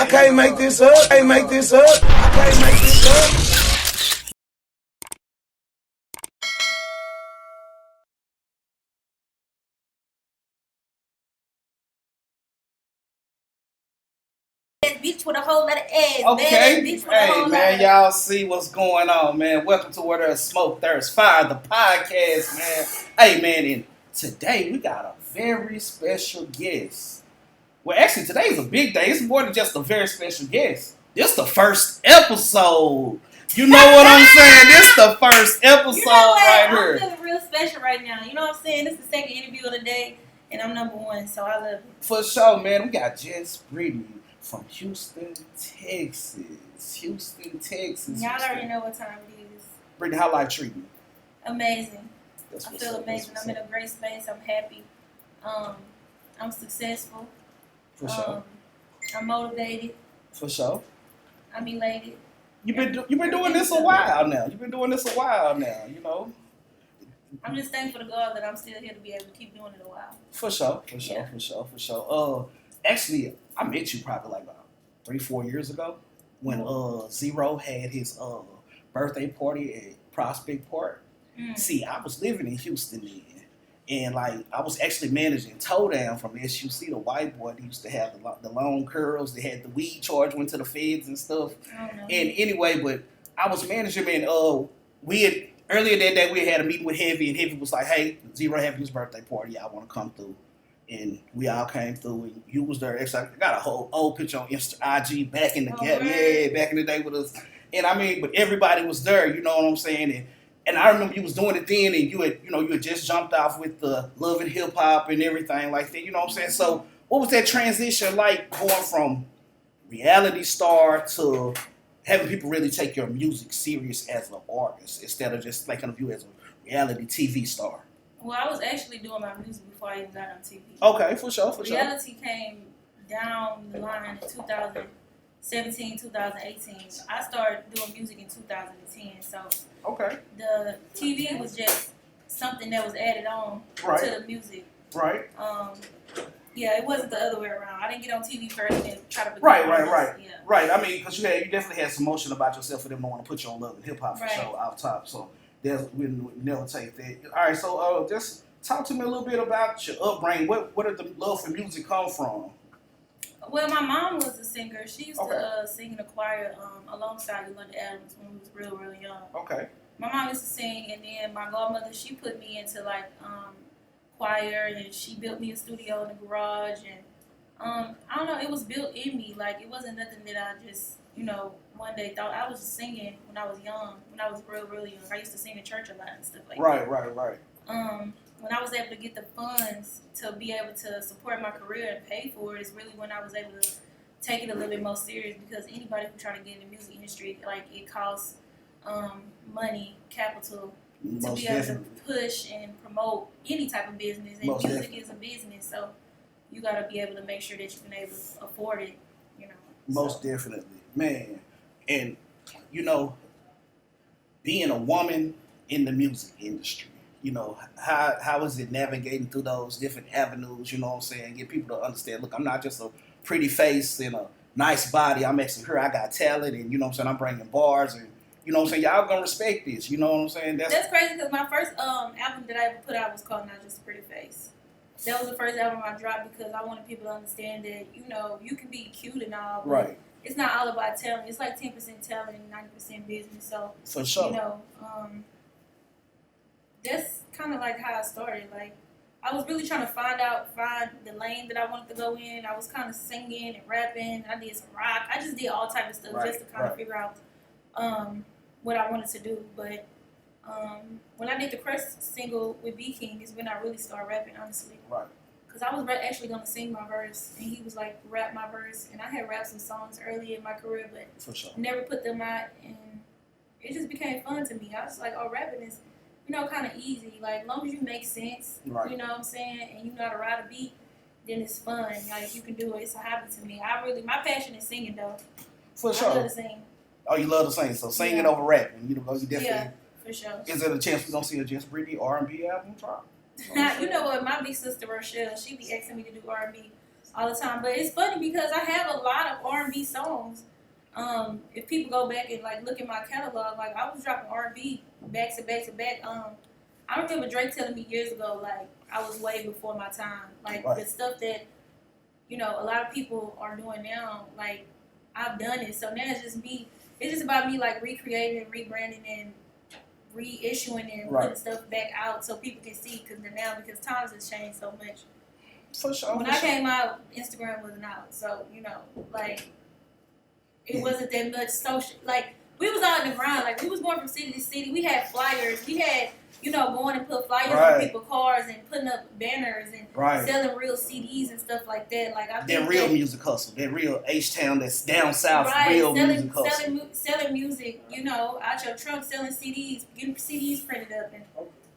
I can't make this up. I can't make this up. I can't make this up. Bitch with a whole lot of ass. Okay. Bitch with a whole Man, lot y'all see what's going on, man. Welcome to Where There's Smoke, There's Fire, the podcast, man. Hey, man, and today we got a very special guest. Well, actually, today's a big day. It's more than just a very special guest. This the first episode. You know what I'm saying? This the first episode You know what? right I'm here. feeling real special right now. You know what I'm saying? This is the second interview of the day, and I'm number one, so I love it. For sure, man. We got Brittany from Houston, Texas. Houston, Texas. Y'all already know what time it is. Brittany, how life treating you? Amazing. That's I what's feel up, amazing. that's I'm in what's a great space. I'm happy. I'm successful. For sure. I'm motivated. For sure. I'm elated. You've been doing this a while now. You know. I'm just thankful to God that I'm still here to be able to keep doing it a while. For sure. Yeah. Actually, I met you probably like about 3-4 years ago when Zero had his birthday party at Prospect Park. See, I was living in Houston then. And like I was actually managing Toe Down from SUC, the white boy that used to have the long curls. They had the weed charge, went to the feds and stuff. And anyway, but I was managing, and we had earlier that day we had a meeting with Heavy, and Heavy was like, "Hey, Zero having his birthday party. I want to come through." And we all came through, and you was there. Actually, I got a whole old picture on IG back in the back in the day with us. And I mean, but everybody was there. You know what I'm saying? And I remember you was doing it then, and you had just jumped off with the love and hip hop and everything like that. You know what I'm saying? So, what was that transition like going from reality star to having people really take your music serious as an artist instead of just thinking of you as a reality TV star? Well, I was actually doing my music before I even got on TV. Okay, for sure. Reality came down the line in 2017, 2018. I started doing music in 2010, so okay. The TV was just something that was added on to the music. Right. Yeah, it wasn't the other way around. I didn't get on TV first and try to become Right. Yeah. Right. I mean, because you definitely had some motion about yourself for them to want to put you on Love and Hip Hop for sure out top. So we never take that. All right. So just talk to me a little bit about your upbringing. Where did the love for music come from? Well, my mom was a singer. She used to sing in a choir alongside Yolanda Adams when we was real young. Okay. My mom used to sing, and then my godmother, she put me into like choir, and she built me a studio in the garage, and I don't know, it was built in me. Like, it wasn't nothing that I just, one day thought. I was just singing when I was young, when I was real young. I used to sing in church a lot and stuff like that. Right. When I was able to get the funds to be able to support my career and pay for it is really when I was able to take it a little bit more serious, because anybody who try to get in the music industry, like, it costs money, capital, to be able to push and promote any type of business. And music is a business, so you got to be able to make sure that you can able to afford it, Most definitely. Man, and, being a woman in the music industry, how is it navigating through those different avenues, you know what I'm saying? Get people to understand, look, I'm not just a pretty face and a nice body. I'm actually here, I got talent, and, I'm bringing bars, and, y'all gonna respect this, you know what I'm saying? That's crazy, because my first album that I ever put out was called Not Just a Pretty Face. That was the first album I dropped because I wanted people to understand that, you can be cute and all, but it's not all about talent. It's like 10% talent and 90% business. So, for sure. That's kind of like how I started. Like, I was really trying to find the lane that I wanted to go in. I was kind of singing and rapping. I did some rock. I just did all type of stuff just to kind of figure out what I wanted to do. But when I did the Crush single with B King is when I really started rapping, honestly. Right. Because I was actually going to sing my verse, and he was like, rap my verse. And I had rapped some songs early in my career, but for sure. Never put them out. And it just became fun to me. I was like, rapping is, kind of easy. Like, as long as you make sense, you know what I'm saying, and you know how to ride a beat, then it's fun. Like, you can do it. It's a hobby to me. My passion is singing, though. For sure. I love to sing. Oh, you love to sing. So singing over rapping. You definitely. Yeah, for sure. Is there a chance we're going to see a Just Brittany R&B album drop? You know what? My big sister, Rochelle, she be asking me to do R&B all the time. But it's funny because I have a lot of R&B songs. If people go back and like look at my catalog, like I was dropping R&B back to back to back. I remember Drake telling me years ago, like I was way before my time. Like the stuff that a lot of people are doing now, like I've done it. So now it's just me. It's just about me like recreating, rebranding, and reissuing and putting stuff back out so people can see. Because times has changed so much. For sure. When I came out, Instagram wasn't out, so like it wasn't that much social. Like we was out in the ground, like we was going from city to city. We had flyers. We had going and put flyers on people's cars and putting up banners and selling real CDs and stuff like that. Like I think that real music hustle, that real H-Town that's down south, real music hustle. Selling music, out your trunk, selling CDs, getting CDs printed up and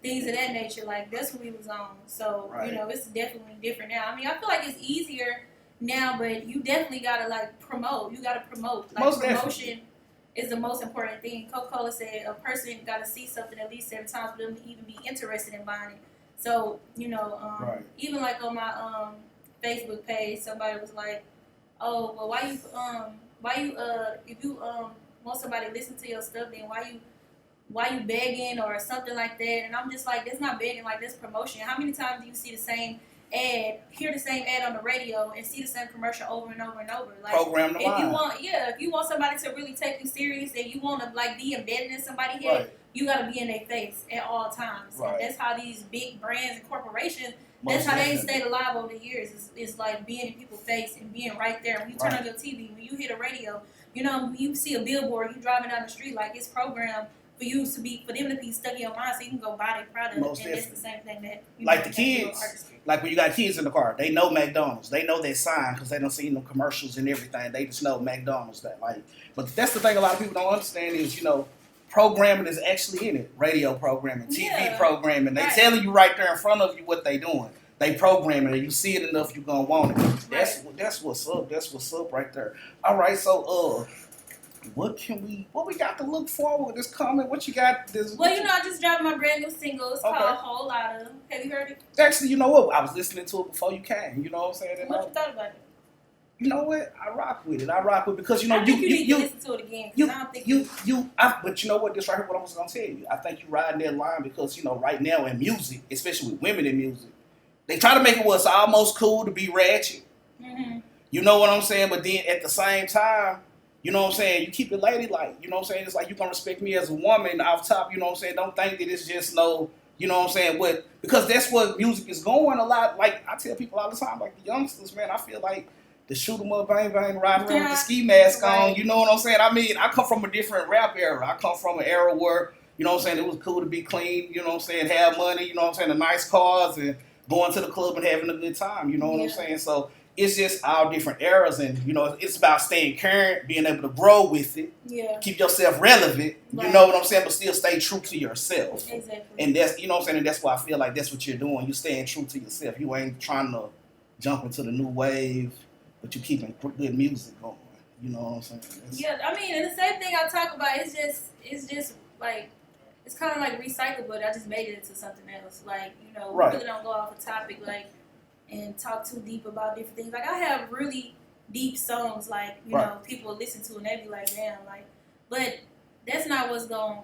things of that nature. Like that's what we was on. So it's definitely different now. I mean, I feel like it's easier now, but you definitely gotta like promote. You gotta promote. Like most promotion. Definitely. Is the most important thing. Coca-Cola said a person got to see something at least 7 times for them to even be interested in buying it. So, even like on my Facebook page, somebody was like, "Oh, well, why you if you want somebody to listen to your stuff, then why you begging or something like that?" And I'm just like, that's not begging, like that's promotion. How many times do you see the same ad, hear the same ad on the radio, and see the same commercial over and over and over? Like, program the line. If you want somebody to really take you serious and you want to like be embedded in somebody's head, you got to be in their face at all times. And that's how these big brands and corporations. That's how they stayed alive over the years. It's like being in people's face and being right there. When you turn on your TV, when you hear the radio, you see a billboard, you driving down the street, like it's programmed for them to be stuck in your mind, so you can go buy their product. And it's the same thing that like the kids, like when you got kids in the car, they know McDonald's, they know that sign because they don't see no commercials and everything. They just know McDonald's. But that's the thing a lot of people don't understand is programming is actually in it. Radio programming, TV programming. They telling you right there in front of you what they doing. They programming it. You see it enough, you gonna want it. That's what's up. That's what's up right there. All right, so what we got to look forward this coming? What you got? I just dropped my brand new single. It's called A Whole Lot Of. Have you heard it? Actually, you know what? I was listening to it before you came. You know what I'm saying? What you thought about it? You know what? I rock with it because I think you need to listen to it again. But you know what? This right here, what I was gonna tell you. I think you riding that line because right now in music, especially with women in music, they try to make it what's almost cool to be ratchet. Mm-hmm. You know what I'm saying? But then at the same time, you know what I'm saying? You keep it ladylike. You know what I'm saying? It's like you gonna respect me as a woman off top. You know what I'm saying? Don't think that it's just no. You know what I'm saying? Because that's what music is going a lot. Like I tell people all the time, like the youngsters, man. I feel like the shoot 'em up, bang bang, riding around with the ski mask on. You know what I'm saying? I mean, I come from a different rap era. I come from an era where you know what I'm saying it was cool to be clean. You know what I'm saying? Have money. You know what I'm saying? The nice cars and going to the club and having a good time. You know what I'm saying? So. It's just our different eras, and it's about staying current, being able to grow with it, keep yourself relevant. You know what I'm saying, but still stay true to yourself. Exactly. And that's what I'm saying, and that's why I feel like that's what you're doing. You staying true to yourself. You ain't trying to jump into the new wave, but you keeping good music going. You know what I'm saying? I mean, and the same thing I talk about. It's just like it's kind of like recyclable. But I just made it into something else. Like we really don't go off a topic like. And talk too deep about different things. Like I have really deep songs, like people listen to and they be like, damn, like. But that's not what's going.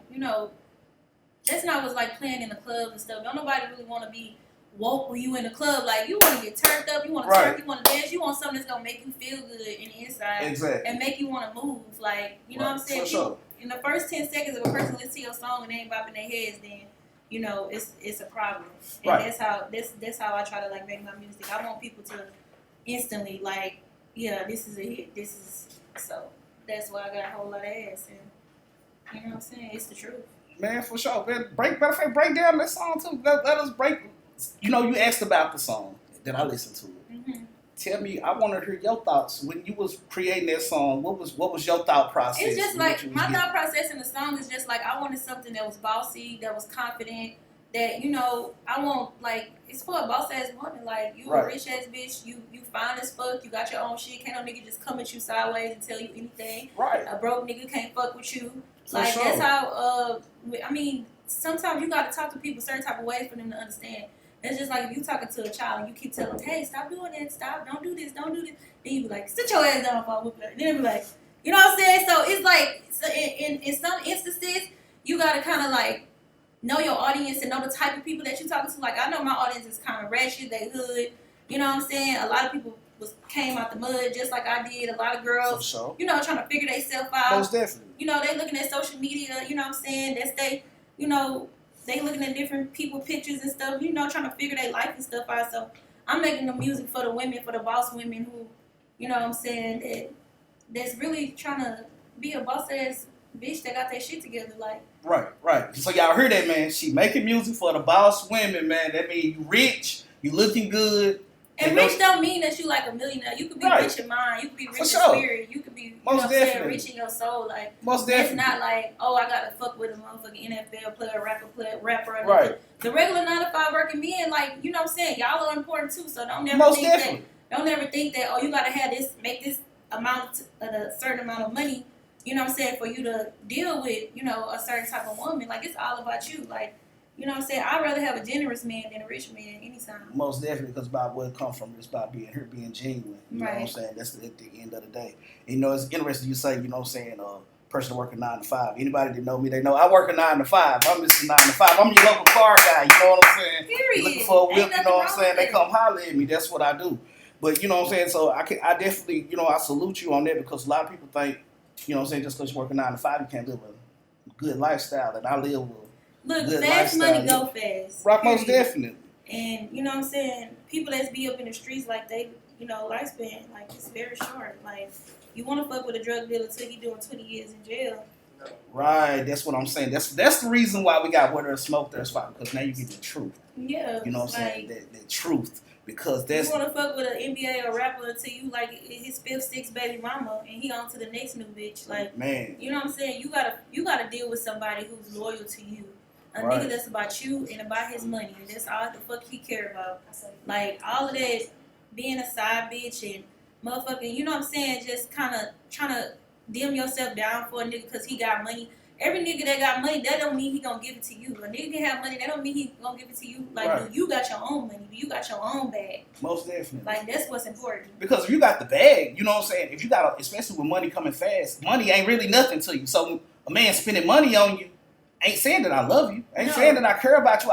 That's not what's like playing in the clubs and stuff. Don't nobody really want to be woke when you in the club. Like you want to get turned up, you want to twerk, you want to dance, you want something that's gonna make you feel good in the inside and make you want to move. Like you know what I'm saying? Sure. In the first 10 seconds, if a person listens to your song and they ain't bopping their heads, then. It's a problem, and that's how I try to like make my music. I want people to instantly like, this is a hit. So that's why I got a whole lot of ass, and you know what I'm saying. It's the truth, man, for sure. Man, break down this song too. Let us break. You asked about the song that I listened to. Mm-hmm. Tell me, I want to hear your thoughts when you was creating that song. What was your thought process? It's just like my thought process in the song is just like I wanted something that was bossy, that was confident. That I want like it's for a boss ass woman. Like you a rich ass bitch, you fine as fuck, you got your own shit. Can't no nigga just come at you sideways and tell you anything. Right. A broke nigga can't fuck with you. Like that's how. I mean, sometimes you got to talk to people a certain type of ways for them to understand. It's just like if you talking to a child and you keep telling them, hey, stop doing that, stop, don't do this, don't do this. Then you be like, sit your ass down, Paul. Then they be like, you know what I'm saying? So it's like, so in some instances, you gotta kind of like know your audience and know the type of people that you're talking to. Like I know my audience is kind of ratchet, they hood. You know what I'm saying? A lot of people came out the mud just like I did. A lot of girls, sure. you know, trying to figure themselves out. Most definitely. You know, they looking at social media. You know what I'm saying? That's they, you know, they looking at different people pictures and stuff. You know, trying to figure their life and stuff out. So I'm making the music for the women, for the boss women who, you know what I'm saying, that's really trying to be a boss ass bitch that got that shit together. Like. Right. So y'all heard that, man. She making music for the boss women, man. That means you rich, you looking good. And rich don't mean that you like a millionaire. You could be rich in mind. You could be rich in spirit. You could be, you know what I'm saying, rich in your soul. Like, it's not like, oh, I gotta fuck with a motherfucking NFL player, rapper. Right. The regular 9-to-5 working men, like, you know what I'm saying, y'all are important too. So don't ever think that, oh, you gotta have this, make this amount, a certain amount of money, you know what I'm saying, for you to deal with, you know, a certain type of woman. Like, it's all about you. Like, you know what I'm saying? I'd rather have a generous man than a rich man anytime. Most definitely, because about where it comes from, it's about being genuine. You know what I'm saying? That's at the end of the day. And, you know, it's interesting you say, you know what I'm saying, person working 9 to 5. Anybody that know me, they know I work a 9 to 5. I'm Mr. 9 to 5. I'm your local car guy. You know what I'm saying? Period. Looking for a whip, you know what I'm saying? They come holler at me. That's what I do. But, you know what I'm saying? So I definitely, you know, I salute you on that because a lot of people think, you know what I'm saying, just because you work a 9 to 5, you can't live a good lifestyle. And I live with look, fast money go fast. Right, most definitely. And you know what I'm saying? People that be up in the streets, like they, you know, lifespan, like it's very short. Like you want to fuck with a drug dealer till he doing 20 years in jail. Right, that's what I'm saying. That's the reason why we got Where There's Smoke, There's Fire, because now you get the truth. Yeah. You know what I'm saying? The truth. Because that's... You want to fuck with an NBA or rapper until you like his 5th, 6th baby mama and he on to the next new bitch. Like, man. You know what I'm saying? You gotta deal with somebody who's loyal to you. A nigga that's about you and about his money. And that's all the fuck he care about. Like, all of that being a side bitch and motherfucking, you know what I'm saying, just kind of trying to dim yourself down for a nigga because he got money. Every nigga that got money, that don't mean he gonna give it to you. A nigga can have money, that don't mean he gonna give it to you. Like, you got your own money. You got your own bag. Most definitely. Like, that's what's important. Because if you got the bag, you know what I'm saying, if you got, especially with money coming fast, money ain't really nothing to you. So a man spending money on you ain't saying that I love you. Ain't saying that I care about you.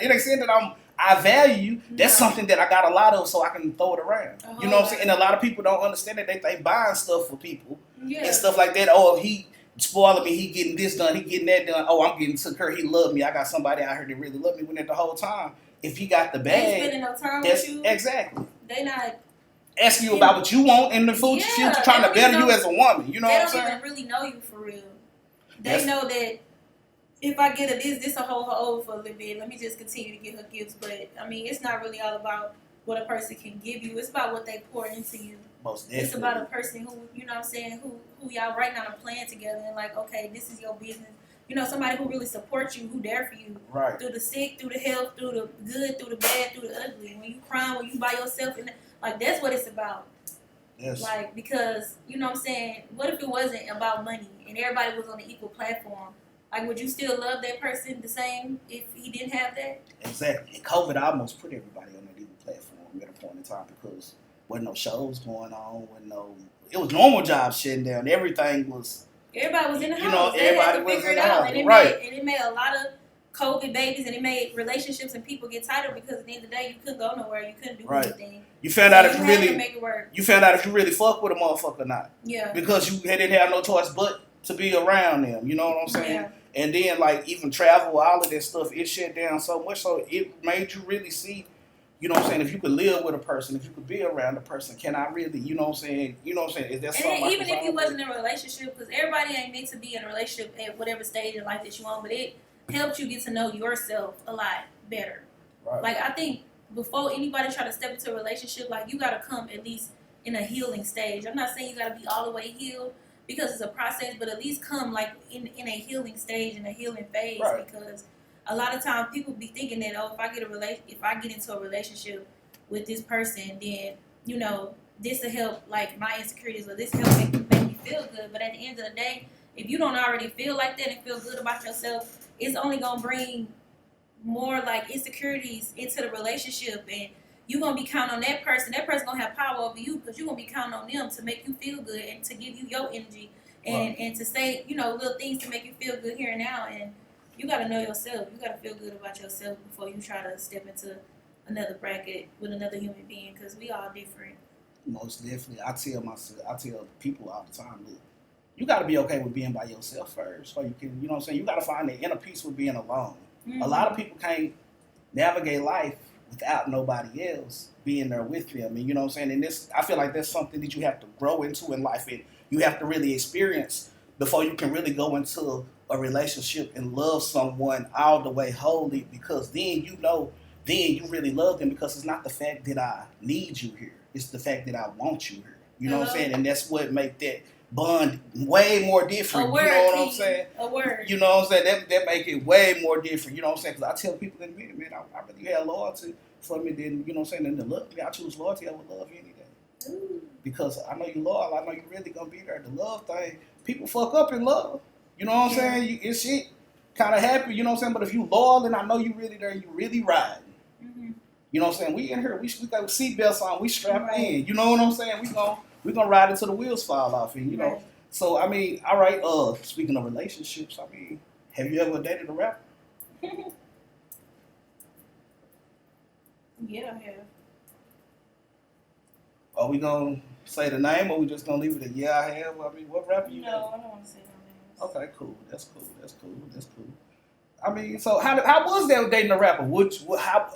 It ain't saying that I value you. That's something that I got a lot of, so I can throw it around. You know what I'm saying? And a lot of people don't understand that. They think buying stuff for people and stuff like that. Oh, if he spoiling me, he getting this done, he getting that done. Oh, I'm getting took care. He love me. I got somebody out here that really love me. When at the whole time, if he got the bag, they spending no time with you. Exactly. They not asking you about what you want in the future, trying to better you as a woman. You know what I'm saying? They don't even really know you for real. They know that if I get this a whole for a little bit. Let me just continue to get her gifts. But I mean, it's not really all about what a person can give you. It's about what they pour into you. Most definitely. It's about a person who, you know what I'm saying, who y'all right now are playing together and like, okay, this is your business. You know, somebody who really supports you, who there for you. Right. Through the sick, through the health, through the good, through the bad, through the ugly. When you crying, when you by yourself, and like that's what it's about. Yes. Like, because, you know what I'm saying, what if it wasn't about money and everybody was on an equal platform? Like, would you still love that person the same if he didn't have that? Exactly. And COVID almost put everybody on an equal platform at a point in time because wasn't no shows going on, it was normal jobs shutting down. Everything was... Everybody was in the house. You know, everybody was in the house. And it made a lot of COVID babies, and it made relationships and people get tighter because at the end of the day, you couldn't go nowhere. You couldn't do anything. You found out if you really... make it work. You found out if you really fuck with a motherfucker or not. Yeah. Because you didn't have no choice but to be around them. You know what I'm saying? Yeah. And then, like, even travel, all of that stuff, it shut down so much. So it made you really see, you know what I'm saying, if you could live with a person, if you could be around a person, can I really, you know what I'm saying? You know what I'm saying? Is that something? And even if you wasn't in a relationship, because everybody ain't meant to be in a relationship at whatever stage in life that you on, but it helped you get to know yourself a lot better. Right. Like, I think before anybody try to step into a relationship, like, you got to come at least in a healing stage. I'm not saying you got to be all the way healed, because it's a process, but at least come like in a healing stage, in a healing phase, because a lot of times people be thinking that, oh, if I get into a relationship with this person, then, you know, this will help like my insecurities, or this help make me feel good. But at the end of the day, if you don't already feel like that and feel good about yourself, it's only gonna bring more like insecurities into the relationship, and you're gonna be counting on that person. That person gonna have power over you because you're gonna be counting on them to make you feel good and to give you your energy and to say, you know, little things to make you feel good here and now. And you gotta know yourself. You gotta feel good about yourself before you try to step into another bracket with another human being, because we all different. Most definitely. I tell people all the time, look, you got to be okay with being by yourself first, so you can, you know what I'm saying? You got to find the inner peace with being alone. Mm-hmm. A lot of people can't navigate life without nobody else being there with them. And you know what I'm saying? And this, I feel like that's something that you have to grow into in life, and you have to really experience before you can really go into a relationship and love someone all the way wholly, because then you really love them, because it's not the fact that I need you here. It's the fact that I want you here. You know what I'm saying? And that's what make that bond way more different. You know what I'm saying? A word. You know what I'm saying? That make it way more different. You know what I'm saying? Because I tell people in a minute, man, I really had loyalty for me. Then, you know what I'm saying? And the love, I choose loyalty over love any day. Ooh. Because I know you're loyal. I know you're really going to be there. The love thing, people fuck up in love. You know what I'm saying? It's shit kind of happy, you know what I'm saying? But if you loyal and I know you really there, you really riding. You know what I'm saying? We in here, we got seatbelts on, we strapped in. You know what I'm saying? We gonna ride until the wheels fall off, and you know. So I mean, all right. Speaking of relationships, I mean, have you ever dated a rapper? Yeah, I have. Are we gonna say the name, or we just gonna leave it at yeah I have? I mean, what rapper you? No, I don't want to say no names. Okay, cool. That's cool. I mean, so how was that dating a rapper?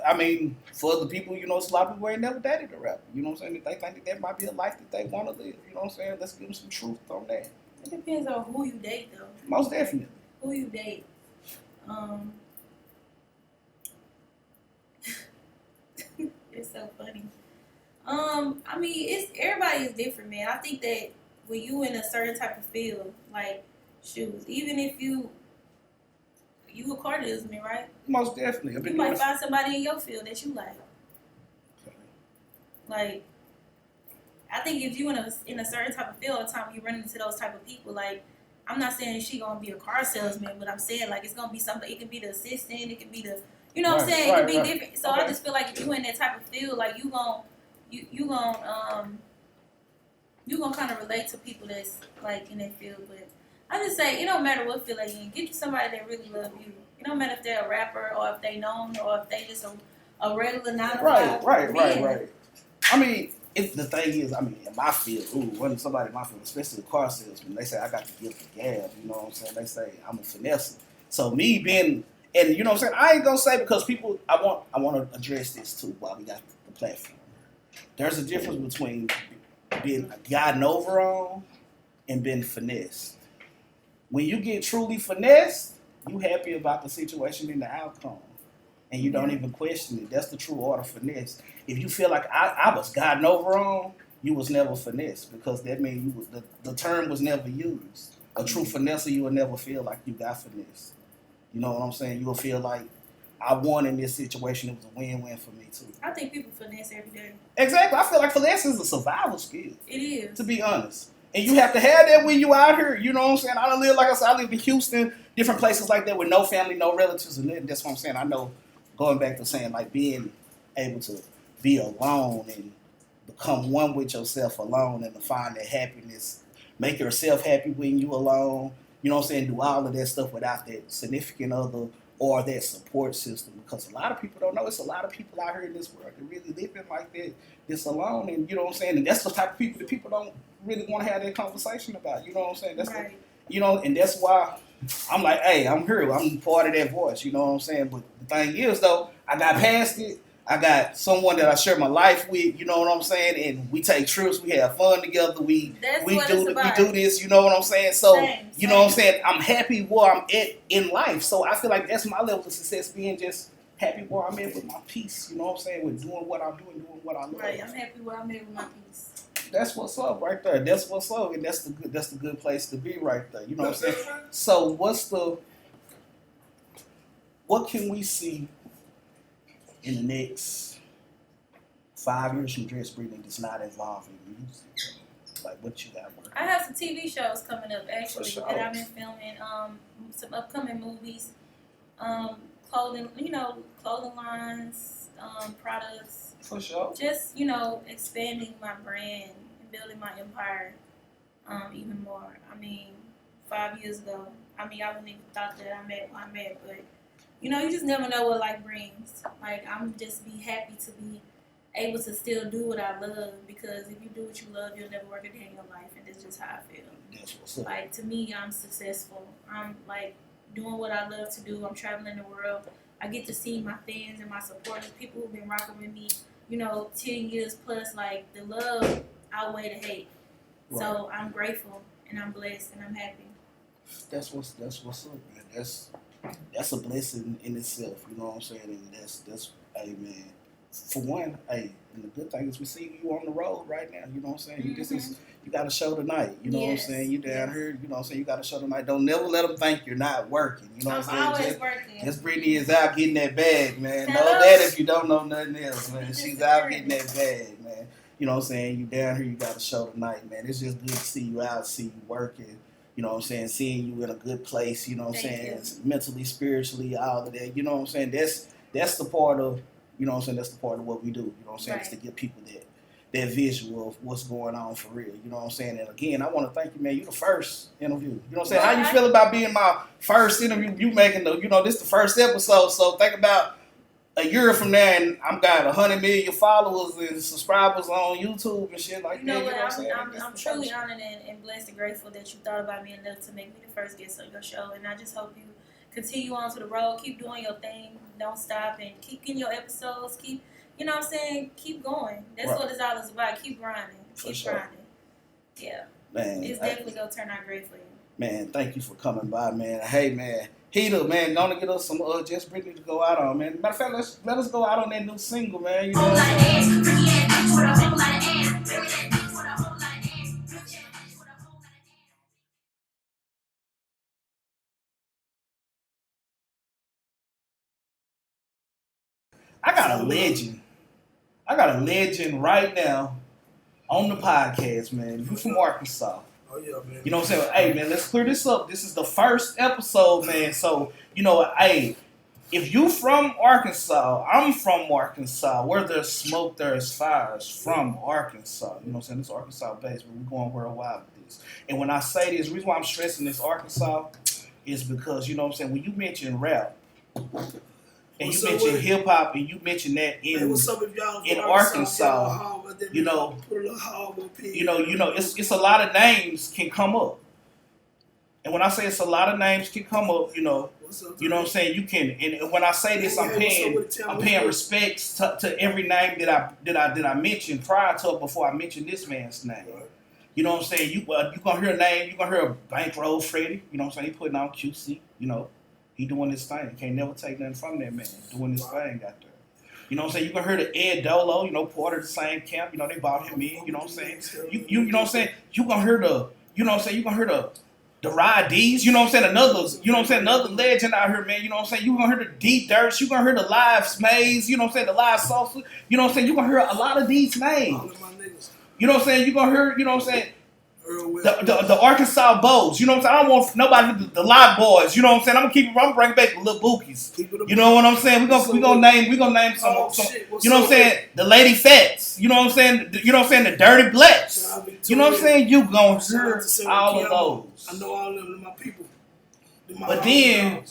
I mean, for other people, you know, it's a lot of people ain't never dated a rapper. You know what I'm saying? They think that might be a life that they want to live. You know what I'm saying? Let's give them some truth on that. It depends on who you date, though. Most definitely. Who you date. It's so funny. I mean, everybody is different, man. I think that when you in a certain type of field, like shoes, even if you a car salesman, right? Most definitely. You might find somebody in your field that you like. Okay. Like, I think if you in a certain type of field all the time, you run into those type of people. Like, I'm not saying she gonna be a car salesman, but I'm saying like it's gonna be somebody. It can be the assistant. It can be the, you know what I'm saying? It can be different. So I just feel like if you in that type of field, like you gonna kind of relate to people that's like in that field. But I just say it don't matter what field they in. Get you somebody that really love you. It don't matter if they're a rapper or if they known or if they just a regular 9-to-5. Right. I mean, the thing is, I mean, in my field, when somebody in my field, especially a car salesman, they say I got to give the gab. You know what I'm saying? They say I'm a finesse. So me being, and you know what I'm saying, I ain't gonna say because people. I want to address this too while we got the platform. There's a difference between being gotten over on and being finessed. When you get truly finessed, you happy about the situation and the outcome, and you don't even question it. That's the true art of finesse. If you feel like I was gotten over on, you was never finessed, because that means the term was never used. A true finesser, you will never feel like you got finessed. You know what I'm saying? You will feel like I won in this situation. It was a win-win for me too. I think people finesse every day. Exactly. I feel like finesse is a survival skill. It is. To be honest. And you have to have that when you out here. You know what I'm saying? I live in Houston, different places like that with no family, no relatives, and that's what I'm saying. I know, going back to saying like being able to be alone and become one with yourself alone, and to find that happiness, make yourself happy when you alone. You know what I'm saying? Do all of that stuff without that significant other or that support system, because a lot of people don't know. It's a lot of people out here in this world that really living like that, this alone, and you know what I'm saying. And that's the type of people that people don't really want to have that conversation about. You know what I'm saying? That's right. And that's why I'm like, hey, I'm here. I'm part of that voice. You know what I'm saying? But the thing is, though, I got past it. I got someone that I share my life with. You know what I'm saying? And we take trips. We have fun together. We do this. You know what I'm saying? So you know what I'm saying? I'm happy where I'm at in life. So I feel like that's my level of success, being just happy where I'm at with my peace. You know what I'm saying? With doing what I'm doing, doing what I love. Right. I'm happy where I'm at with my peace. That's what's up right there. That's what's up, and that's the good place to be right there. You know what I'm saying? So what can we see in the next 5 years from Dress Brittany that's not involved in music? Like, what you got working? I have some TV shows coming up actually sure. that I've been filming. Some upcoming movies. clothing, clothing lines, products. For sure. Just, expanding my brand and building my empire even more. I mean, 5 years ago, I wouldn't even thought that I met what I met, but you just never know what life brings. Like, I'm just be happy to be able to still do what I love, because if you do what you love, you'll never work a day in your life, and that's just how I feel. That's what's up. Like, to me, I'm successful. I'm like doing what I love to do. I'm traveling the world. I get to see my fans and my supporters, people who've been rocking with me, 10 years plus. Like, the love outweigh the hate. Right. So I'm grateful and I'm blessed and I'm happy. That's what's up, man. That's a blessing in itself. You know what I'm saying? And that's hey, man. For one, hey, and the good thing is we see you on the road right now. You know what I'm saying? Mm-hmm. You got a show tonight. You know what I'm saying? You down here. You know what I'm saying? You got a show tonight. Don't never let them think you're not working. You know what I'm saying? I'm always working. Just Brittany is out getting that bag, man. Know that if you don't know nothing else, man. She's out getting that bag, man. You know what I'm saying? You down here. You got a show tonight, man. It's just good to see you out, see you working. You know what I'm saying? Seeing you in a good place. You know what I'm saying? Mentally, spiritually, all of that. You know what I'm saying? That's the part of. You know what I'm saying? That's the part of what we do. You know what I'm saying? Right. Is to give people that visual of what's going on for real. You know what I'm saying? And again, I want to thank you, man. You the first interview. You know what I'm saying? How you feel about being my first interview? You making this the first episode. So think about a year from now, and I'm got 100 million followers and subscribers on YouTube and shit like that. You know what I'm truly honored and blessed and grateful that you thought about me enough to make me the first guest on your show. And I just hope you continue on to the road, keep doing your thing, don't stop, and keep getting your episodes, keep going. That's what it's all about. Keep grinding. Keep grinding. Yeah. Man. It's definitely going to turn out great for you. Man, thank you for coming by, man. Hey, man. Heater, man, gonna get us some Just Brittany to go out on, man. Matter of fact, let us go out on that new single, man. You know I got a legend right now on the podcast, man. You from Arkansas. Oh, yeah, man. You know what I'm saying? Hey, man, let's clear this up. This is the first episode, man. So, hey, if you from Arkansas, I'm from Arkansas. Where there's smoke, there's fires from Arkansas. You know what I'm saying? This Arkansas base, but we're going worldwide with this. And when I say this, the reason why I'm stressing this Arkansas is because, you know what I'm saying, when you mention rap, and you mentioned hip hop, and you mentioned that in Arkansas, it's a lot of names can come up. And when I say it's a lot of names can come up, you know what I'm saying, you can. And when I say this, I'm paying respects to every name that I mentioned prior to it before I mentioned this man's name. You know what I'm saying? You gonna hear a name, you gonna hear a Bankroll Freddie. You know what I'm saying? He putting on QC. He doing his thing. Can't never take nothing from that man. Doing his thing out there. You know what I'm saying? You can hear the Ed Dolo, part of the same camp. They brought him in. You know what I'm saying? You know what I'm saying? You gonna hear you gonna hear the Ride D's. You know what I'm saying? Another legend out here, man. You know what I'm saying? You gonna hear the D Dirts. You gonna hear the Live Smays. You know what I'm saying? The Live Salsa. You know what I'm saying? You gonna hear a lot of these names. You know what I'm saying? You gonna hear, the Arkansas Bows, you know what I'm saying? I don't want nobody, the Live Boys, you know what I'm saying? I'm gonna bring back the little Bookies. You know what I'm saying? We gonna name some you know what I'm saying? The Lady Fats, you know what I'm saying? You know what I'm saying? The Dirty Blacks. You know what I'm saying? You gonna hear all of those. I know all of them, my people. But then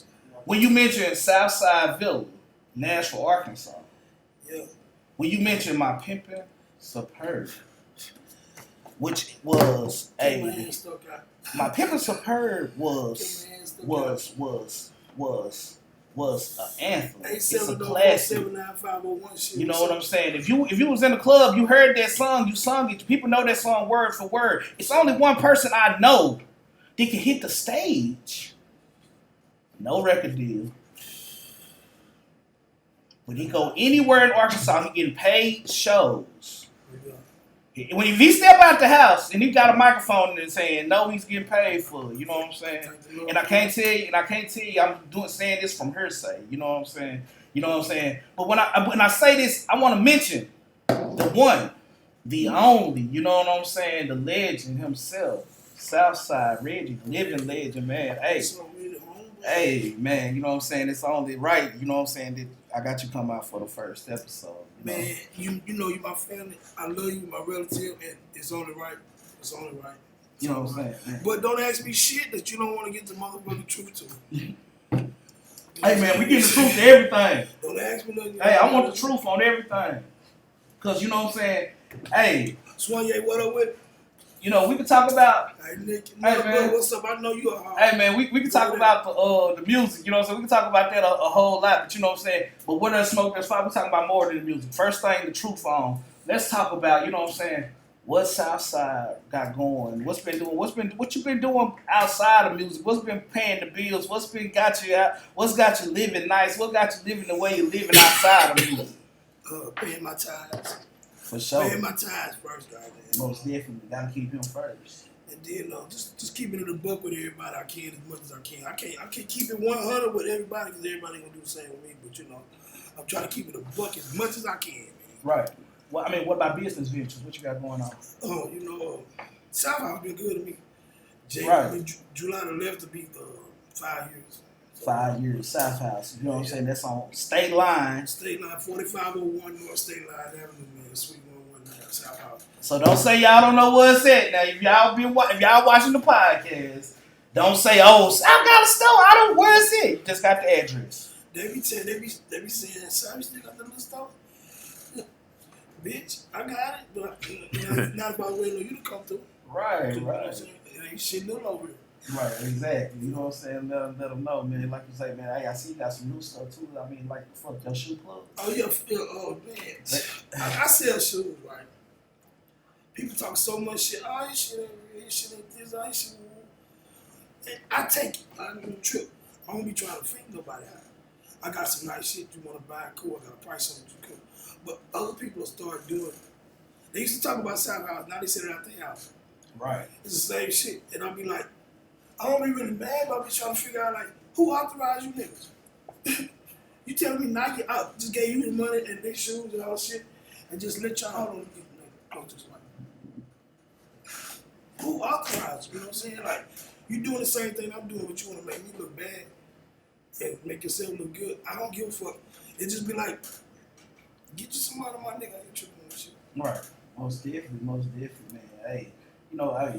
when you mention SouthSide Villa, Nashville, Arkansas, when you mention my pimpin' Superb, which was my Pimpin' Superb was an anthem. It's a classic. You know what I'm saying? If you was in the club, you heard that song, you sung it. People know that song word for word. It's only one person I know that can hit the stage. No record deal. When he go anywhere in Arkansas, he getting paid shows. When he step out the house and he got a microphone in his hand, no, he's getting paid for it. You know what I'm saying? And I can't tell you, I'm saying this from hearsay. You know what I'm saying? But when I say this, I want to mention the one, the only. You know what I'm saying? The legend himself, SouthSide Reggie, living legend, man. Hey, Hey, man, you know what I'm saying? It's only right, you know what I'm saying, that I got you come out for the first episode. Man, you know you my family. I love you, my relative, and it's only right. It's only right. You know what I'm saying? Man. But don't ask me shit that you don't want to get the motherfucking truth to. Hey, man, we get the truth to everything. Don't ask me nothing. Hey, I want the truth on everything. Because, you know what I'm saying? Hey. Swanye, what up with? You know, we can talk about. Hey, Nick. Hey, man. What's up? I know you are hard. Hey, man, we can talk about the music. You know what I'm saying? We can talk about that a whole lot. But, you know what I'm saying? But what there's smoke, there's fire. We're talking about more than the music. First thing, the truth on. Let's talk about, you know what I'm saying, what SouthSide got going. What you been doing outside of music? What's been paying the bills? What's got you out? What's got you living nice? What got you living the way you're living outside of music? Paying my tithes. For sure. Paying my tithes first, goddamn. Most definitely. Gotta keep him first. And then just keeping it a buck with everybody I can as much as I can. I can't keep it 100 with everybody because everybody ain't gonna do the same with me. But you know, I'm trying to keep it a buck as much as I can, man. Right. Well, I mean, what about business ventures? What you got going on? Oh, you know, SouthSide been good to me. July the 11th to be 5 years. 5 years, South House. You know what I'm saying? That's on State Line. State Line, 4501 North State Line Avenue, man. Sweet 119, South House. So don't say y'all don't know where it's at. Now, if y'all watching the podcast, don't say, "Oh, I got a store. I don't. Where is it?" Just got the address. They be saying, "South, you still got the little store?" Bitch, I got it, but you know, not about waiting on you to come through. Right. It ain't shit little over here. Right, exactly. You know what I'm saying? Let them know, man. Like you say, man, hey, I see you got some new stuff too. I mean, like, fuck your shoe plug. Oh, yeah. Oh, man. I sell shoes, right? People talk so much shit. Oh, this shit ain't real. This shit ain't this. Oh, this shit ain't real. And I take it. I do a trip. I don't be trying to finger nobody out. I got some nice shit you want to buy. Cool. I got a price on it. You cool. But other people start doing it. They used to talk about South House. Now they sit it out their house. Right. It's the same shit. And I'll be like, I don't be really mad, but I be trying to figure out, like, who authorized you niggas? You telling me Nike just gave you the money and their shoes and all that shit and just let y'all, hold on, who authorized you? You know what I'm saying? Like, you doing the same thing I'm doing, but you want to make me look bad and make yourself look good. I don't give a fuck. It just be like, get you some out of my nigga. I ain't tripping on that shit. Right. Most definitely, man. Hey. But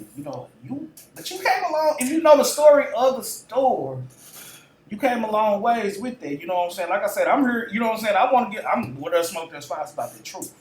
you came along, if you know the story of the store, you came a long ways with that, you know what I'm saying? Like I said, I'm here, you know what I'm saying? I'm where there's smoke, there's fire, it's about the truth.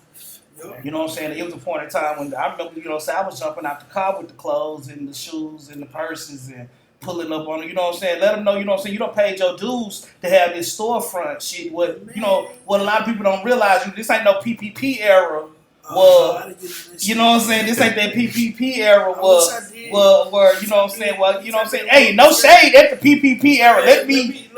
Yep. You know what I'm saying? It was a point in time when I remember, you know what I'm saying, I was jumping out the car with the clothes and the shoes and the purses and pulling up on it, you know what I'm saying? Let them know, you know what I'm saying? You don't pay your dues to have this storefront shit. What a lot of people don't realize, this ain't no PPP era. Well, you know what I'm saying? This ain't that PPP era where, you know what I'm saying? Well, you know what I'm saying? Hey, no shade at the PPP era. Let me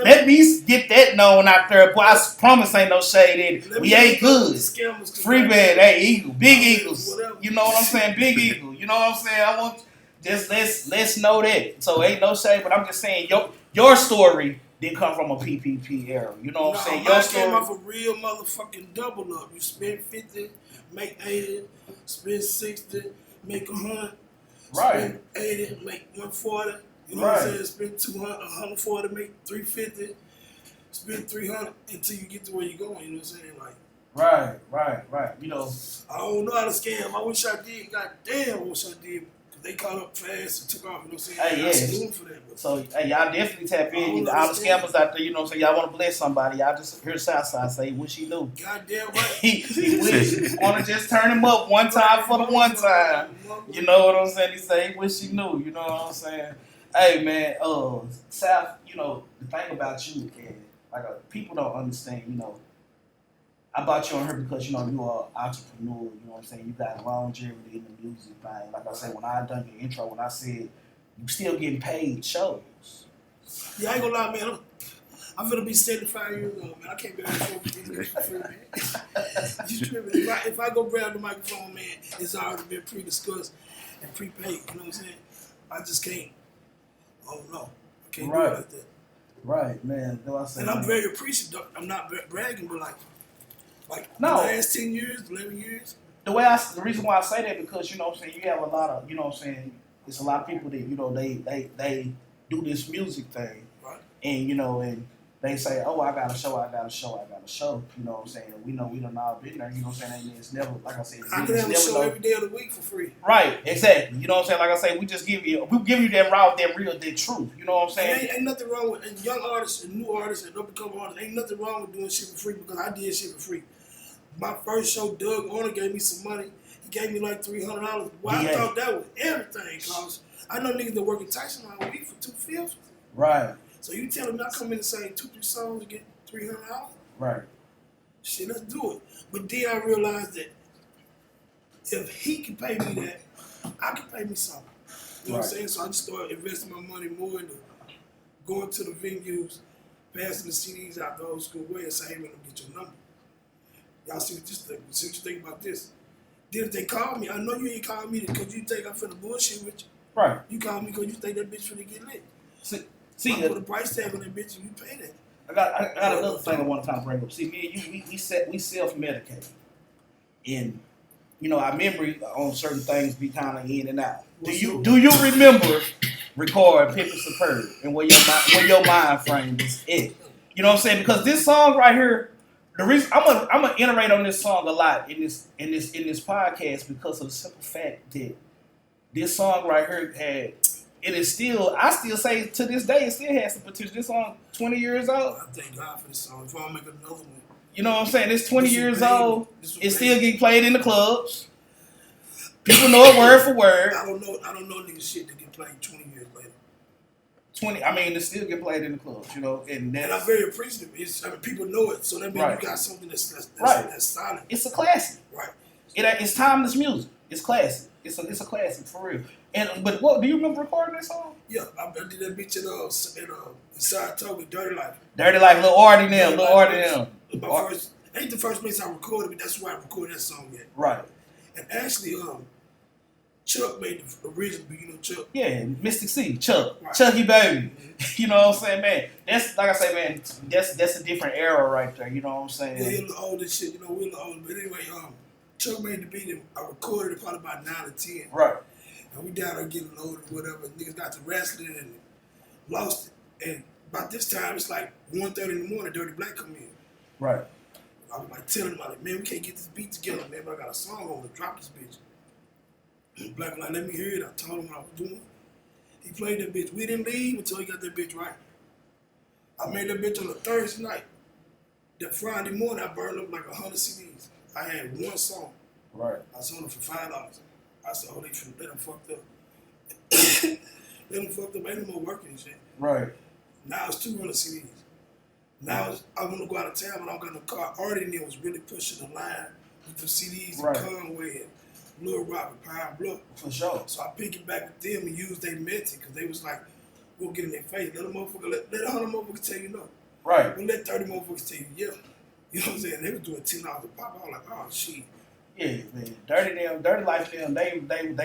get that known out there. Boy, I promise ain't no shade in it. We ain't good. Free band, hey, Eagle, Big Eagles. You know what I'm saying? Big Eagle. You know what I'm saying? I want just let's know that. So ain't no shade, but I'm just saying your story didn't come from a PPP era. You know what I'm saying? Your story came off a real motherfucking double up. You spend 50. Make 80, spend 60, make 100, right. Spend 80, make 140. You know what I'm saying? Spend 200, 140, make 350, spend 300 until you get to where you're going. You know what I'm saying? Like, right. You know, I don't know how to scam. I wish I did. Goddamn, I wish I did. They caught up fast and took off. You know what I'm saying? Hey, yeah. For that, so, hey, y'all definitely tap in. All the scammers out there, you know what I'm saying? Y'all want to bless somebody. Y'all just hear SouthSide say, wish he knew. Goddamn right. he wish. Want to just turn him up one time for the one time. You know what I'm saying? He say, he wish he knew. You know what I'm saying? Hey, man, South, you know, the thing about you, people don't understand, you know, I brought you on here because, you know, you are an entrepreneur, you know what I'm saying? You got longevity in the music thing. Like I said, when I done your intro, when I said you still getting paid shows. Yeah, I ain't gonna lie, man. I'm finna be 75 years old, man. I can't be on the phone for free, man. You tripping. If I go grab the microphone, man, it's already been pre-discussed and prepaid. You know what I'm saying? I just can't. I don't know. I can't do it like that. Right, man. Though I say, and I'm very appreciative. I'm not bragging, but like no. The last 10 years, 11 years. The reason why I say that because, you know what I'm saying, you have a lot of, you know what I'm saying, it's a lot of people that, you know, they do this music thing. Right. and they say, oh, I got a show. You know what I'm saying? And we know we done all been there. You know what I'm saying? It's never, like I said, I can have a show every day of the week for free. Right, exactly. You know what I'm saying? Like I say, we give you that raw, that real, that truth. You know what I'm saying? Ain't nothing wrong with and young artists and new artists and up-and-coming artists. Ain't nothing wrong with doing shit for free because I did shit for free. My first show, Doug Orner gave me some money. He gave me like $300. Well, I thought that was everything, cause I know niggas that work in Tyson all week for $250. Right. So you telling me I come in and sing 2-3 songs and get $300? Right. Shit, let's do it. But then I realized that if he can pay me that, I can pay me something. You know what I'm saying? So I just started investing my money more into going to the venues, passing the CDs out the old school way and saying, hey, man, get your number. Y'all see what you think about this. Then if they call me, I know you ain't called me because you think I'm finna bullshit with you. Right. You call me because you think that bitch finna get lit. See, I put a price tag on that bitch and you pay that. I got another thing I want to kind of bring up. See, me and you, we self-medicate. And, you our memory on certain things be kind of in and out. Do you remember recording Pimpin' Superb and where your mind frame was at? You know what I'm saying? Because this song right here, the reason I'm gonna iterate on this song a lot in this podcast because of the simple fact that this song right here I still say to this day it still has some potential. This song 20 years old. I thank God for this song. If I don't make another one. You know what I'm saying? It's 20 years old. It's still getting played in the clubs. People know it word for word. I don't know nigga shit that get played 20 years later. It still get played in the clubs, and I'm very appreciative. People know it, so that means you got something that's solid. It's a classic. Right. It's timeless music. It's classic. It's a classic for real. But what do you remember recording this song? Yeah, I did that bitch in Saratoga, Dirty Life. Dirty Life, Lil Artie them. Ain't the first place I recorded, but that's where I recorded that song at. Right. And actually, Chuck made the original, Chuck. Yeah, Mystic C, Chuck, right. Chucky Baby. You know what I'm saying, man? That's like I say, man. That's a different era right there. You know what I'm saying? Yeah, he was old and shit. We're a little old, but anyway, Chuck made the beat and I recorded it probably about 9 or 10. Right. And we down there getting loaded or whatever. Niggas got to wrestling and lost it. And about this time, it's like 1:30 in the morning, Dirty Black come in. Right. I was like telling him, man, we can't get this beat together, man, but I got a song on to drop this bitch. And Black was like, let me hear it. I told him what I was doing. He played that bitch. We didn't leave until he got that bitch right. I made that bitch on a Thursday night. That Friday morning, I burned up like 100 CDs. I had one song. Right. I sold it for $5. I said, oh, they done fucked up. They done fucked up. Ain't no more working and shit. Right. Now it's 200 CDs. Now I want to go out of town, but I don't got no car. Artie and them was really pushing the line with the CDs right. and Conway and Lil Rock and Power Blood. For sure. So I picked it back with them and used their method because they was like, we'll get in their face. Let 100 motherfuckers tell you no. Right. We'll let 30 motherfuckers tell you yeah. You know what I'm saying? They was doing $10 a pop. I was like, oh shit. Yeah, man. Dirty Life them, they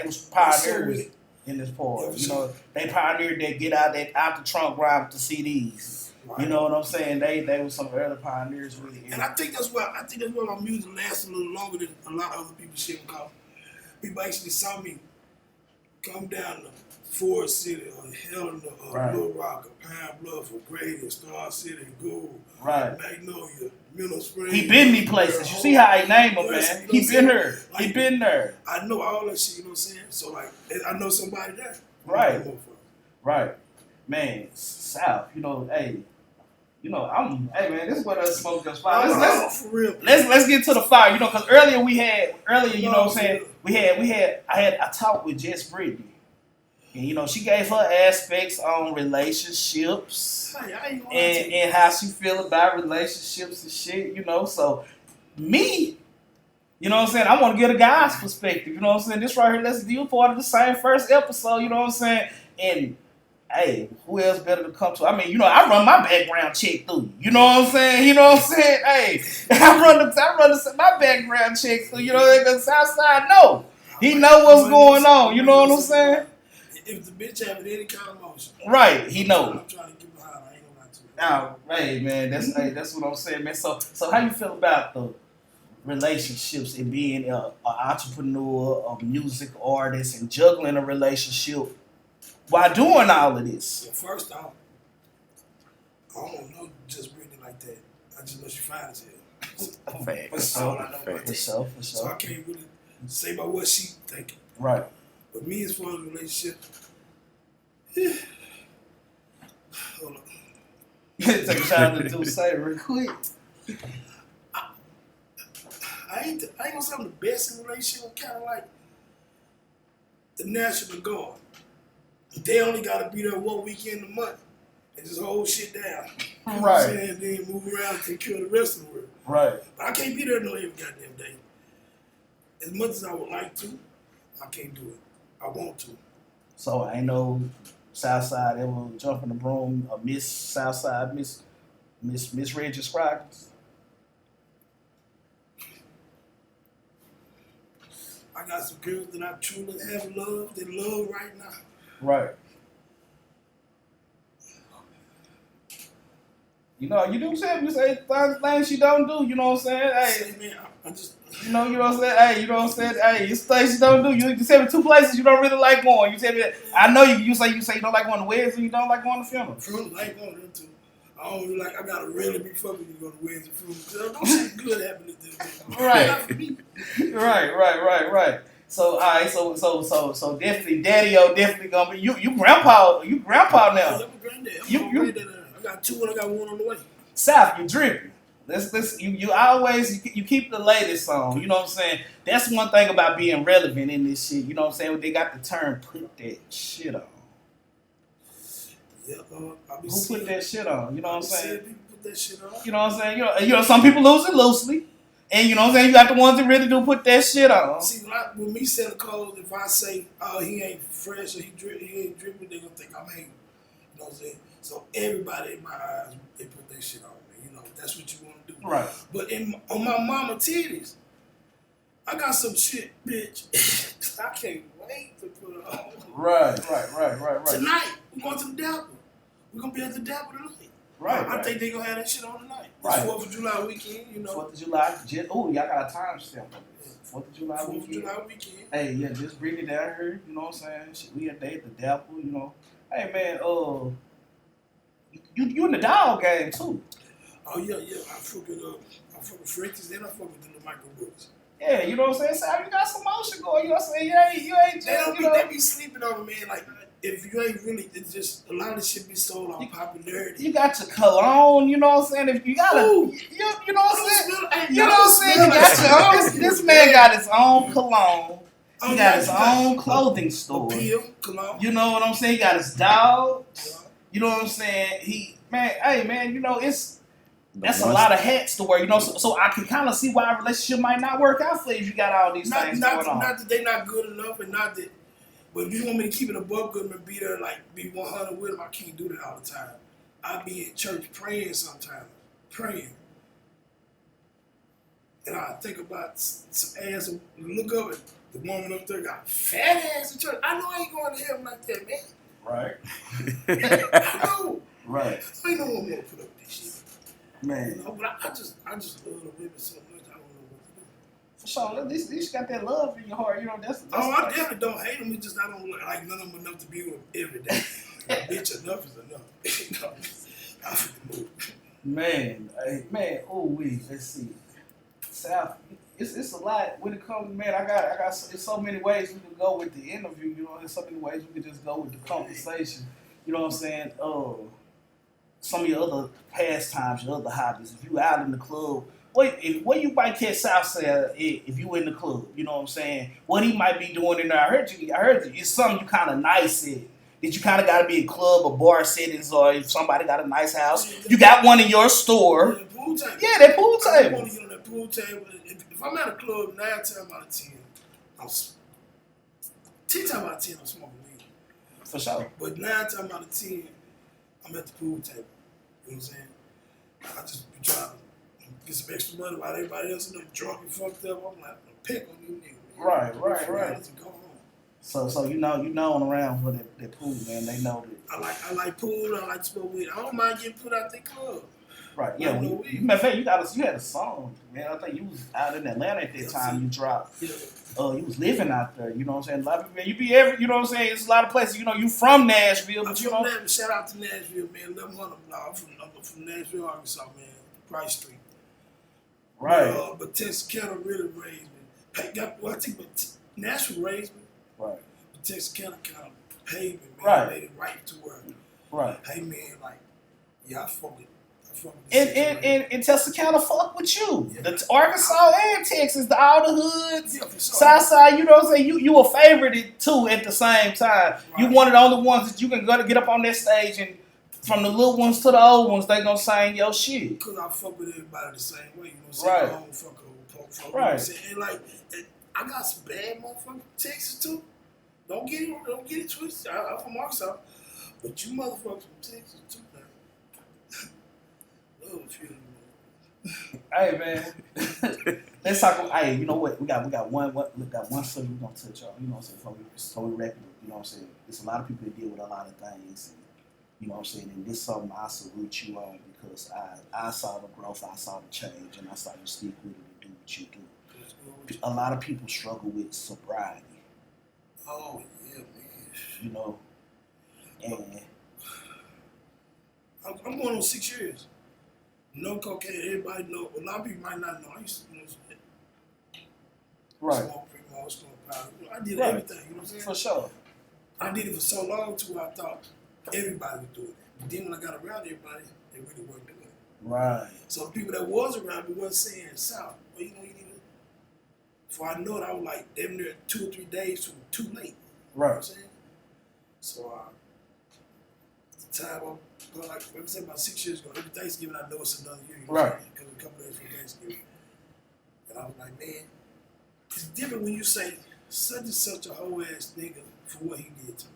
was pioneers in this part. Yeah, they pioneered that get out the trunk ride with the CDs. Right. You know what I'm saying? They were some early pioneers really. And I think that's why my music lasts a little longer than a lot of other people's shit because people actually saw me come down to Forest City or Helena or right. Little Rock or Pine Bluff or Grady or Star City, Gould, right. Magnolia, Mineral Springs. He been these places. You see how he named them, man. He been there. He been there. I know all that shit, you know what I'm saying? So like, I know somebody there. Right. Right. Man, South, hey, hey man, this is what us smoke just fire. Let's get to the fire, because earlier, you know what I'm saying? I talked with Jess Brittany. And she gave her aspects on relationships and how she feel about relationships and shit, So me, you know what I'm saying? I want to get a guy's perspective, you know what I'm saying? This right here, let's do part of the same first episode, you know what I'm saying? And hey, who else better to come to? I mean, I run my background check through. You know what I'm saying? Hey, I run my background check through. Because SouthSide know. He know what's going on. You know what I'm saying? If the bitch having any kind of emotion, right? He know. I'm trying to get behind. I ain't gonna lie to you. Oh, hey man, that's what I'm saying, man. So how you feel about the relationships and being an entrepreneur, a music artist, and juggling a relationship while doing all of this? Well, first off, I don't know just Brittany like that. I just know she fine as hell. Facts. All I know about For that. sure. So I can't really say about what she thinking. Right. But me, as far as relationship, hold on. Take a shot to do say real quick. I ain't gonna say I'm the best in a relationship. I'm kind of like the National Guard. They only gotta be there 1 weekend a month and just hold shit down. You know what I'm saying? Then move around and take care of the rest of the world. Right. But I can't be there no every goddamn day. As much as I would like to, I can't do it. I want to. So I ain't no SouthSide ever jump in the broom, a Miss SouthSide, Miss Reggie Scroggins. I got some girls that I truly have love, that love right now. Right. You know, you do say things she don't do, you know what I'm saying? Hey, Say, man, I just... you know what I'm saying? Hey, you know what I'm saying? Hey, it's things she don't do. You tell me 2 places you don't really like going. You tell me that. I know you say you don't like going to weddings and you don't like going to funerals. Funerals, I ain't going to them too. I don't really like, I gotta really be fucking you go to weddings and funerals. Cause don't shit good happen at them. Right. Not for me. Right. So, all right, so definitely, Daddy-O definitely gonna be you grandpa now. I'm a granddad. I'm a granddad. I got 2 and I got 1 on the way. South, you dripping. You always you keep the latest song. You know what I'm saying? That's one thing about being relevant in this shit. You know what I'm saying? They got the term "put that shit on." Yeah, I be Who seeing, put that shit on? You know what I'm seeing saying? people put that shit on. You know what I'm saying? You know, some people lose it loosely, and you know what I'm saying. You got the ones that really do put that shit on. See, with me selling clothes, if I say, "Oh, he ain't fresh or he ain't dripping," they gonna think I'm hating. You know what I'm saying? So everybody in my eyes, they put that shit on me. You know, that's what you want to do. Right. But on my mama titties, I got some shit, bitch. I can't wait to put it on. Right. Tonight, we're going to the Dapper. We're gonna be at the Dapper tonight. Right. I think they gonna have that shit on tonight. Right. It's 4th of July weekend, you know. 4th of July. Y'all got a time stamp on this. 4th of July 4th weekend. of July weekend. Hey, yeah, just bring it down here. You know what I'm saying? Shit, we at the Dapple. You know. Hey, man. You in the dog game too. Oh yeah. I fuck with Frenchies and I fuck with the little micro books. Yeah, you know what I'm saying? So you got some motion going. You know what I'm saying? You ain't just, They be sleeping on me, man. Like if you ain't really, it's just a lot of shit be sold on popularity. You got your cologne. You know what I'm saying? If you got you know what I'm saying? You know what I'm saying? You got your own. This man got his own cologne. He got his own clothing store. Cologne. You know what I'm saying? He got his dogs. You know what I'm saying? Hey man, you know that's a lot of hats to wear. You know, so I can kind of see why a relationship might not work out for you if you got all these things going on. Not that they not good enough, and not that. But if you want me to keep it above good and be there, like be 100 with them, I can't do that all the time. I be in church praying sometimes, and I think about some ass and look up at the woman up there got fat ass in church. I know I ain't going to heaven like that, man. Right. I know. Right. I ain't no one gonna put up this shit. Man. You know, but I just love the women so much. I don't know what to do. For sure. At least you got that love in your heart. You know, that's I definitely don't hate them. It's just I don't like none of them enough to be with them every day. Bitch, enough is enough. You know, I feel the move. Man, let's see. South, it's a lot when it comes. Man, I got. There's so many ways we can go with the interview. You know, there's so many ways we can just go with the conversation. You know what I'm saying? Some of your other pastimes, your other hobbies. If you out in the club, what you might catch SouthSide if you in the club. You know what I'm saying? What he might be doing in there. I heard you. It's something you kind of nice at. That you kind of got to be in club or bar settings, or if somebody got a nice house, you got one in your store. Yeah, pool table. Yeah, that pool I table. want to get on that pool table. If I'm at a club, 9 times out of 10, 10 times out of 10, I'm smoking weed. For sure. But 9 times out of 10, I'm at the pool table. You know what I'm saying? I just be trying to get some extra money while everybody else in there drunk and fucked up. I'm like, pick on you niggas. Right. And go home. So you know around with that pool, man. They know that. I like pool. I like to smoke weed. I don't mind getting put out the club. Right. Yeah. Matter of fact, you had a song, man. I think you was out in Atlanta at that time. You dropped. Yeah. You was living out there. You know what I'm saying? A lot of people, you be every. You know what I'm saying? It's a lot of places. You know, you from Nashville, but I'm from Nashville. Shout out to Nashville, man. 1100. I'm from Nashville, Arkansas, man. Price Street. Right. But Texarkana really raised me. I think Nashville raised me. Right. But Texarkana kind of paid me, man. Right. Made it right to where. Right. Hey, man, like, yeah, I fuck with. And Texarkana fuck with you. Yeah. The Arkansas and Texas, all the hoods, Yeah, for sure. SouthSide, you know what I'm saying? You a favorite too at the same time. Right. You one of the only ones that you can go to get up on that stage and from the little ones to the old ones, they gonna sing your shit. Because I fuck with everybody the same way, you know what I'm saying? Right. I don't fuck with folk, Right. you know what I'm saying? And like, I got some bad motherfuckers Texas too. Don't get it twisted. I'm from Arkansas. But you motherfuckers from Texas too, man. Love a few of them. Hey man, let's talk. Hey, you know what? We got one subject we're gonna touch on. You know what I'm saying? Before we wrap it up, you know what I'm saying? There's a lot of people that deal with a lot of things. And, you know what I'm saying? And this is something I salute you on because I saw the growth, I saw the change, and I saw you stick with it and do what you do. A lot of people struggle with sobriety. Oh yeah, man. You know, and I'm going on 6 years. No cocaine. Everybody know. A lot of people might not know. I used to right, smoke pre-mall, smoke powder. I did Right. everything. You know what I'm saying? for sure. I did it for so long too. I thought everybody would do it. But then when I got around everybody, they really weren't doing it. Right, So the people that was around me wasn't saying, "South, well, you know, you need to." Before I know it, I was like damn near 2 or 3 days from too late. You know what I'm right, saying? So at the time, like I said, about 6 years ago, every Thanksgiving I know it's another year. You know Right. Because a couple days from Thanksgiving. And I was like, man, it's different when you say such and such a whole ass nigga for what he did to me.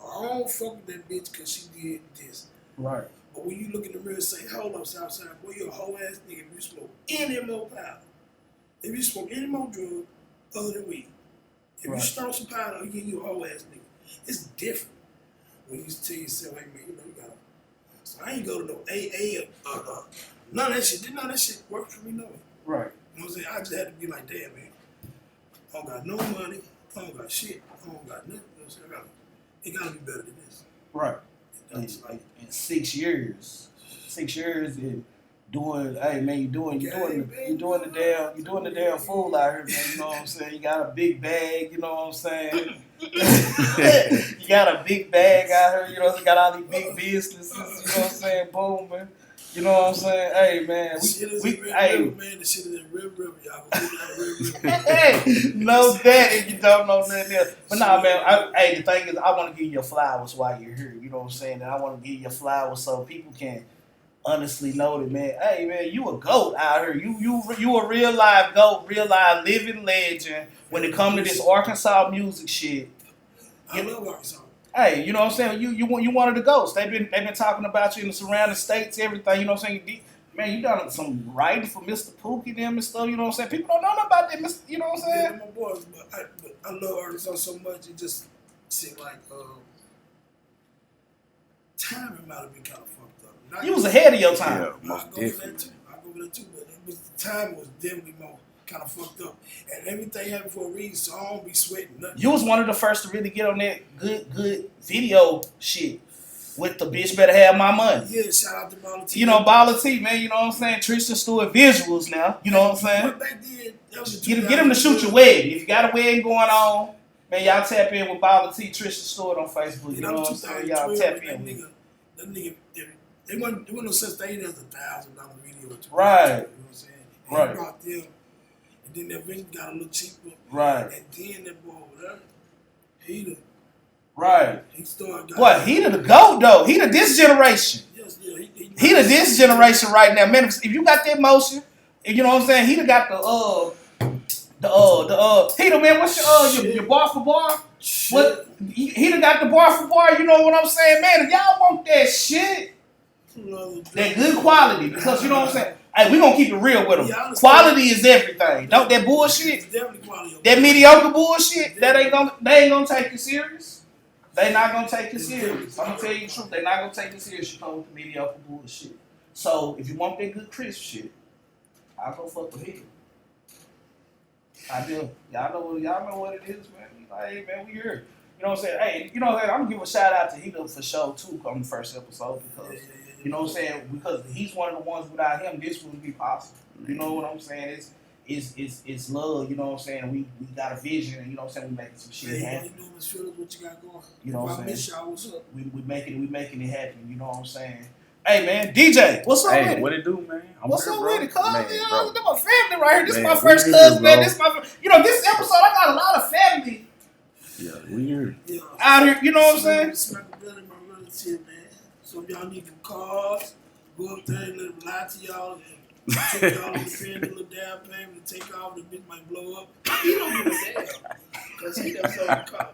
Or I don't fuck with that bitch because she did this. right, But when you look in the mirror and say, hold up, Southside, boy, you're a whole ass nigga if you smoke any more powder. If you smoke any more drug other than weed. If Right. you start some powder, you you a whole ass nigga. It's different. When you tell yourself, hey man, you know, you gotta. So I ain't go to no AA or none of that shit. None of that shit worked for me, no way. right, You know what I'm saying? I just had to be like, damn, man. I don't got no money. I don't got shit. I don't got nothing. You know what I'm saying? It gotta be better than this. right. And that's like, In 6 years, and doing, hey man, you doing the damn fool out here, man. You know what I'm saying? You got a big bag, you know what I'm saying? You got a big bag out here, you know, you got all these big businesses, you know what I'm saying? Boom, man. You know what I'm saying? Hey man, shit is we in Red hey, River, man. The shit is in Red River, y'all. Go get that Red River. hey, know that if you don't know nothing else. But nah, man, the thing is, I want to give you your flowers while you're here. You know what I'm saying? And I want to give you your flowers so people can honestly know that, man. Hey, man, you a goat out here. You a real live goat, real live living legend. When it comes to this Arkansas music shit, I love Arkansas. hey, you know what I'm saying? You one of the goats. They've been talking about you in the surrounding states, everything. You know what I'm saying? Man, you done some writing for Mr. Pookie them and stuff. You know what I'm saying? People don't know about that, Mr. You know what I'm Yeah, saying? my boys, but I love Arkansas so much. It just seemed like timing might have been kind of fucked up. Not You was ahead of your time. Yeah, I most go for that definitely. too. I go for that too, but the time was definitely more kind of fucked up, and everything happened for a reason. So I don't be sweating nothing. You was one of the first to really get on that good video shit with the bitch better have my money. Yeah, shout out to Baller T. You know, Baller T, man, you know what I'm saying? Tristan Stewart visuals now, you know what I'm saying? But back then, that was Get him to shoot your wedding. If you got a wedding going on, man, y'all tap in with Baller T, Tristan Stewart on Facebook. You know what I'm saying? Y'all tap in with him. That nigga, there wasn't no such thing as $1,000 video. Or $2,000, Right. You know what I'm saying? And Right. He brought them, and then that video got a little cheaper. Right, And then that boy over there, he right. started. What? He the GOAT, though. He the this generation. Yes, yeah. He the this generation right now. Man, if you got that motion, you know what I'm saying? He done got he done, man, what's your bar for bar? Shit. What? He done got the bar for bar, you know what I'm saying? Man, if y'all want that shit, that good quality, because you know what I'm saying? Hey, we gonna keep it real with them. Yeah, Quality is everything. Don't that bullshit, It's definitely quality. that mediocre bullshit, they ain't gonna take you serious. They not gonna take you serious. I'm gonna tell you the truth. They not gonna take you serious. You come with the mediocre bullshit. So if you want that good crisp shit, I'll go fuck with him. I do. Y'all know what it is, man. Like, hey, man, we here. You know what I'm saying? Hey, you know what I'm saying? I'm gonna give a shout out to Hito for sure too on the first episode because you know what I'm saying? Because he's one of the ones without him, this wouldn't be possible. You know what I'm saying? It's love, you know what I'm saying? We got a vision and you know what I'm saying, we making some shit happen. You know Miss Phillips, what you got going? You know what I'm saying? I miss y'all, what's up? We making it happen, you know what I'm saying? Hey man, DJ, what's up with it? What it do, man? What's up with it, cuz? Man, You bro. know, this my family right here. This is Man, my first we cousin, here, man. bro. This my, you know, this episode I got a lot of family Yeah, we here. Yeah. out here. You know what I'm saying? Smack the belly, my relatives here, man. So if y'all need some cars, go up there and let them lie to y'all and take y'all to pay a little down payment to take off. The bitch might blow up. He don't give a damn. Because he done sold the car.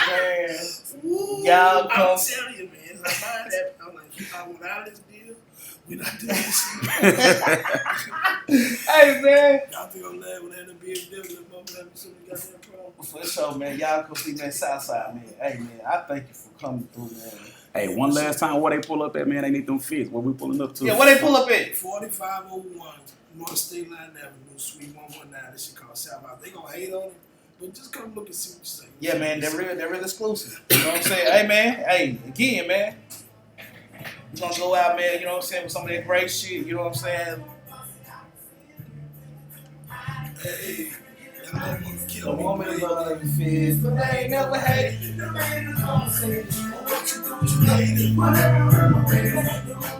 Man, Ooh, y'all I'm come. telling you, man. My mind happened. I'm like, I want out of this deal. We're not doing this shit. Hey man. Y'all think I'm laughing when I had a BMW and mama having some goddamn problem. For sure, man. Y'all come see man SouthSide, man. Hey man, I thank you for coming through, man. Hey, one last time, where they pull up at, man? They need them fits. Where we pulling up to? Yeah, where they pull up at? 4501 North State Line Avenue, Suite 119. This shit called SouthSide. They gonna hate on it, but just come look and see what you say. Yeah, man, they're real exclusive. You know what I'm saying? Hey man, hey, again, man. We're gonna go out, man, you know what I'm saying, with some of that great shit, you know what I'm saying? Hey, y'all don't wanna The kill me. woman love you feels, but they ain't never hate. What you do, you hate it.